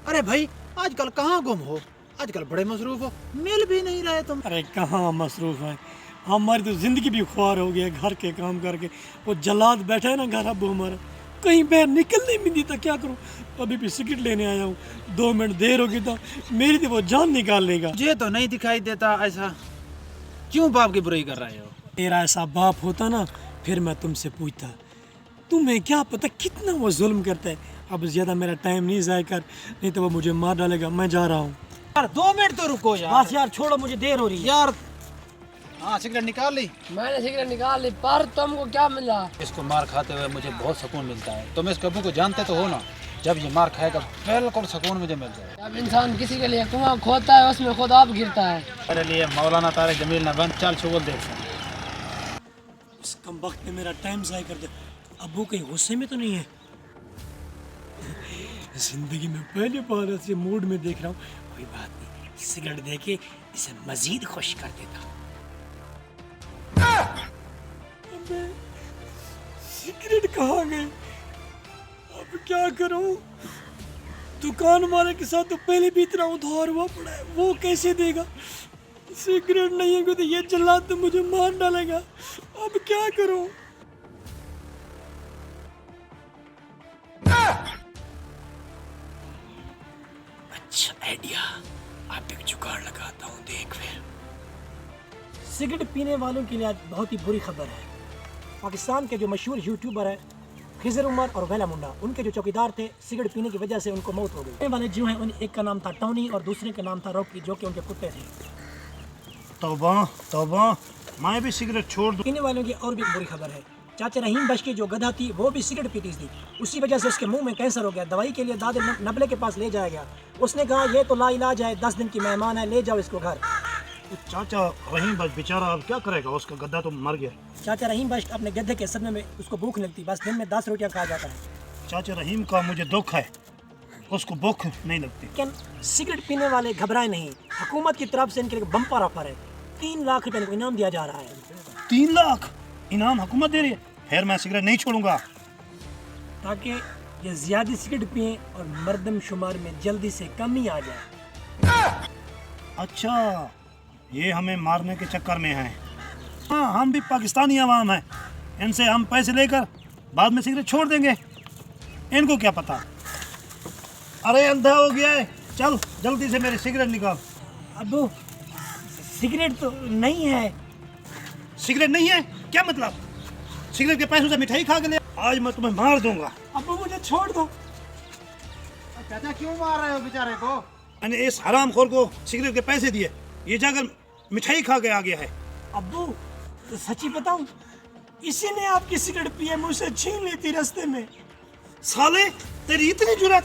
अरे भाई आजकल कहाँ गुम हो, आजकल बड़े मसरूफ हो, मिल भी नहीं रहे तुम। अरे कहाँ मसरूफ है, हमारी तो ज़िंदगी भी ख्वार हो गई है घर के काम करके। वो जल्लाद बैठा है ना घर, अबू हमारा कहीं बाहर निकलने नहीं देता, क्या करूँ। अभी भी सिगरेट लेने आया हूँ, 2 मिनट देर होगी तो मेरी तो वो जान निकाल लेगा। मुझे तो नहीं दिखाई देता ऐसा, क्यों बाप की बुराई कर रहे हो? तेरा ऐसा बाप होता ना फिर मैं तुमसे पूछता। तुम्हें क्या पता कितना वो जुल्म करता है। अब ज़्यादा मेरा टाइम नहीं ज़ाया कर, नहीं तो वो मुझे मार डालेगा। मैं जा रहा हूँ। यार 2 मिनट तो रुको यार। बस यार छोड़ो, मुझे देर हो रही है यार हाँ सिगरेट निकाल ली। मैंने सिगरेट निकाल ली, पर तुमको क्या मिला? इसको मार खाते हुए मुझे बहुत सुकून मिलता है। तुम इस कब्बू को जानते तो हो ना, जब ये मार खाएगा बिल्कुल सुकून मुझे मिल जाएगा। जब इंसान किसी के लिए कुआं खोदता है उसमें खुद आप गिरता है। मेरे लिए मौलाना तारिक जमील न बन, चल शुगल देख सकते। उस कम वक्त में मेरा टाइम ज़ाया कर दे। अबू कहीं गुस्से में तो नहीं है? जिंदगी में पहली बार ऐसे मूड में देख रहा हूँ। कोई बात नहीं, सिगरेट दे के इसे मजीद खुश कर देता हूँ। अबे, सिगरेट कहाँ गई? अब क्या करूँ? दुकान वाले के साथ तो पहले भी इतना उधार हुआ पड़ा है, वो कैसे देगा? सिगरेट नहीं है तो ये जल्लाद तो मुझे मार डालेगा। अब क्या करूँ? अच्छा आइडिया, आप एक जुगाड़ लगाता हूँ, देख फिर। सिगरेट पीने वालों के लिए आज बहुत ही बुरी खबर है। पाकिस्तान के जो मशहूर यूट्यूबर है खिजर उमर और वेला मुंडा, उनके जो चौकीदार थे, सिगरेट पीने की वजह से उनको मौत हो गई। पीने वाले जो हैं उन एक का नाम था टोनी और दूसरे का नाम था रॉकी, जो कि उनके कुत्ते थे। तौबा तौबा, मैं भी सिगरेट छोड़ दूं। पीने वालों की और भी बुरी खबर है। चाचा रहीम बश की जो गधा थी वो भी सिगरेट पीती थी, उसी वजह से उसके मुंह में कैंसर हो गया। दवाई के लिए दादे नबले के पास ले जाया गया। उसने कहा ये तो लाइलाज है, 10 दिन की मेहमान है, ले जाओ इसको घर। चाचा रहीम बस बेचारा अब क्या करेगा, उसका गद्दा तो मर गया। चाचा रहीम बश अपने गधे के सदमे में उसको भूख लगती, बस दिन में 10 रोटियां खा जाता है। चाचा रहीम का मुझे दुख है, उसको भूख नहीं लगती। लेकिन सिगरेट पीने वाले घबराए नहीं, हुकूमत की तरफ से इनके लिए बम्पर ऑफर है। 3 लाख रुपए को इनाम दिया जा रहा है। 3 लाख इनाम हुकूमत दे रही है? फिर मैं सिगरेट नहीं छोड़ूंगा। ताकि ये ज्यादा सिगरेट पिए और मर्दमशुमार में जल्दी से कमी आ जाए। अच्छा, ये हमें मारने के चक्कर में हैं। हाँ, हम भी पाकिस्तानी अवाम हैं, इनसे हम पैसे लेकर बाद में सिगरेट छोड़ देंगे, इनको क्या पता। अरे अंधा हो गया है, चल जल्दी से मेरी सिगरेट निकाल। अबू सिगरेट तो नहीं है। सिगरेट नहीं है? क्या मतलब? सिगरेट के पैसों से मिठाई खा के ले, आज मैं तुम्हें मार दूंगा। अबू मुझे छोड़ दो। चाचा क्यों मार रहे हो बेचारे को? मैंने इस हरामखोर को सिगरेट के पैसे दिए, ये जाकर मिठाई खा के आ गया है। अब्बू तो सच्ची बताऊं, इसी ने आपकी सिगरेट पी है, मुझसे छीन ली थी रास्ते में। साले तेरी इतनी जुर्रत!